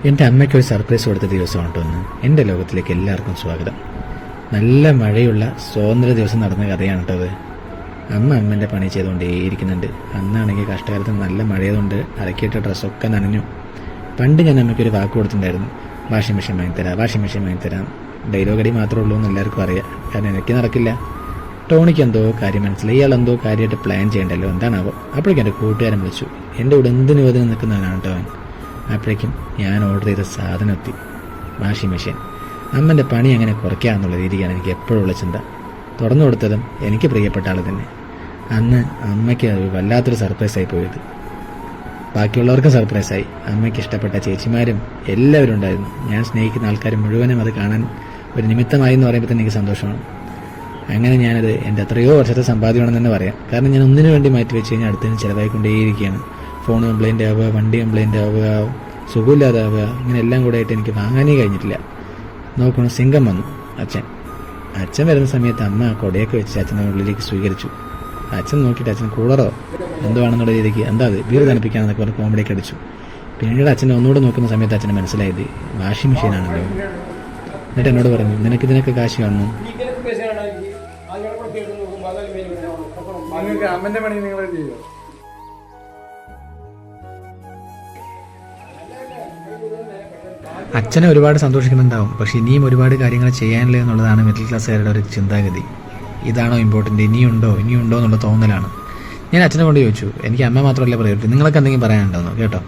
എൻ്റെ അമ്മയ്ക്ക് ഒരു സർപ്രൈസ് കൊടുത്ത ദിവസമാണ് കേട്ടോ ഇന്ന്. എൻ്റെ ലോകത്തിലേക്ക് എല്ലാവർക്കും സ്വാഗതം. നല്ല മഴയുള്ള സ്വാതന്ത്ര്യ ദിവസം നടന്ന കഥയാണ് കേട്ടോ അത്. അമ്മേൻ്റെ പണി ചെയ്തുകൊണ്ടേയിരിക്കുന്നുണ്ട്. അന്നാണെങ്കിൽ കഷ്ടകാലത്ത് നല്ല മഴയതുകൊണ്ട് അലക്കിയിട്ട ഡ്രസ്സൊക്കെ നനഞ്ഞു. പണ്ട് ഞാൻ അമ്മയ്ക്കൊരു വാക്ക് കൊടുത്തിട്ടുണ്ടായിരുന്നു, വാഷിംഗ് മെഷീൻ വാങ്ങിത്തരാം. ഡയലോഗ് അടി മാത്രമേ ഉള്ളൂ എന്ന് എല്ലാവർക്കും അറിയാം. കാരണം എനിക്ക് നടക്കില്ല. ടോണിക്ക് എന്തോ കാര്യം മനസ്സിലായി. ഇയാൾ എന്തോ കാര്യമായിട്ട് പ്ലാൻ ചെയ്യണ്ടല്ലോ, എന്താണാവോ. അപ്പോഴേക്കും എൻ്റെ കൂട്ടുകാരൻ വിളിച്ചു. എൻ്റെ കൂടെ എന്തിനു വേദന നിൽക്കുന്നവനാണ് കേട്ടോ അവൻ. അപ്പോഴേക്കും ഞാൻ ഓർഡർ ചെയ്ത സാധനം എത്തി, വാഷിംഗ് മെഷീൻ. അമ്മൻ്റെ പണി അങ്ങനെ കുറയ്ക്കാമെന്നുള്ള രീതിയാണ് എനിക്ക് എപ്പോഴുള്ള ചിന്ത. തുറന്നു കൊടുത്തതും എനിക്ക് പ്രിയപ്പെട്ട ആൾ തന്നെ. അന്ന് അമ്മയ്ക്ക് വല്ലാത്തൊരു സർപ്രൈസായി പോയത്. ബാക്കിയുള്ളവർക്കും സർപ്രൈസായി. അമ്മയ്ക്ക് ഇഷ്ടപ്പെട്ട ചേച്ചിമാരും എല്ലാവരും ഉണ്ടായിരുന്നു. ഞാൻ സ്നേഹിക്കുന്ന ആൾക്കാർ മുഴുവനും അത് കാണാൻ ഒരു നിമിത്തമായി എന്ന് പറയുമ്പോൾ തന്നെ എനിക്ക് സന്തോഷമാണ്. അങ്ങനെ ഞാനത് എൻ്റെ എത്രയോ വർഷത്തെ സമ്പാദ്യമാണെന്ന് തന്നെ പറയാം. കാരണം ഞാൻ ഒന്നിനു വേണ്ടി മാറ്റി വെച്ച് കഴിഞ്ഞാൽ അടുത്തതിന് ചിലവായിക്കൊണ്ടേയിരിക്കുകയാണ്. ഫോൺ കംപ്ലൈൻ്റ് ആവുക, വണ്ടി കംപ്ലൈൻ്റ് ആവുക, സുഖമില്ലാതാവുക, ഇങ്ങനെ എല്ലാം കൂടെ ആയിട്ട് എനിക്ക് വാങ്ങാനേ കഴിഞ്ഞിട്ടില്ല. നോക്കണം, സിംഗം വന്നു. അച്ഛൻ വരുന്ന സമയത്ത് അമ്മ കൊടയൊക്കെ വെച്ച് അച്ഛനെ ഉള്ളിലേക്ക് സ്വീകരിച്ചു. അച്ഛൻ നോക്കിയിട്ട് അച്ഛൻ കൂളറോ എന്തോ ആണെന്നുള്ള രീതിക്ക് എന്താ അത് ബീർ തണുപ്പിക്കാണെന്നൊക്കെ പറഞ്ഞ് കോമഡിയൊക്കെ അടിച്ചു. പിന്നീട് അച്ഛനെ ഒന്നുകൂടെ നോക്കുന്ന സമയത്ത് അച്ഛനെ മനസ്സിലായത് വാഷിംഗ് മെഷീനാണല്ലോ. എന്നിട്ട് എന്നോട് പറഞ്ഞു, നിനക്കിതിനൊക്കെ കാശ് കാണുന്നു. അമ്മന്റെ പണി നിങ്ങൾ ചെയ്യോ? അച്ഛനെ ഒരുപാട് സന്തോഷിക്കുന്നുണ്ടാവും. പക്ഷെ ഇനിയും ഒരുപാട് കാര്യങ്ങൾ ചെയ്യാനില്ല എന്നുള്ളതാണ് മിഡിൽ ക്ലാസ്സുകാരുടെ ഒരു ചിന്താഗതി. ഇതാണോ ഇമ്പോർട്ടൻ്റ്, ഇനിയുണ്ടോ എന്നുള്ള തോന്നലാണ്. ഞാൻ അച്ഛനെ കൊണ്ട് ചോദിച്ചു, എനിക്ക് അമ്മ മാത്രമല്ല പ്രയോറിറ്റി, നിങ്ങൾക്ക് എന്തെങ്കിലും പറയാനുണ്ടോ കേട്ടോ.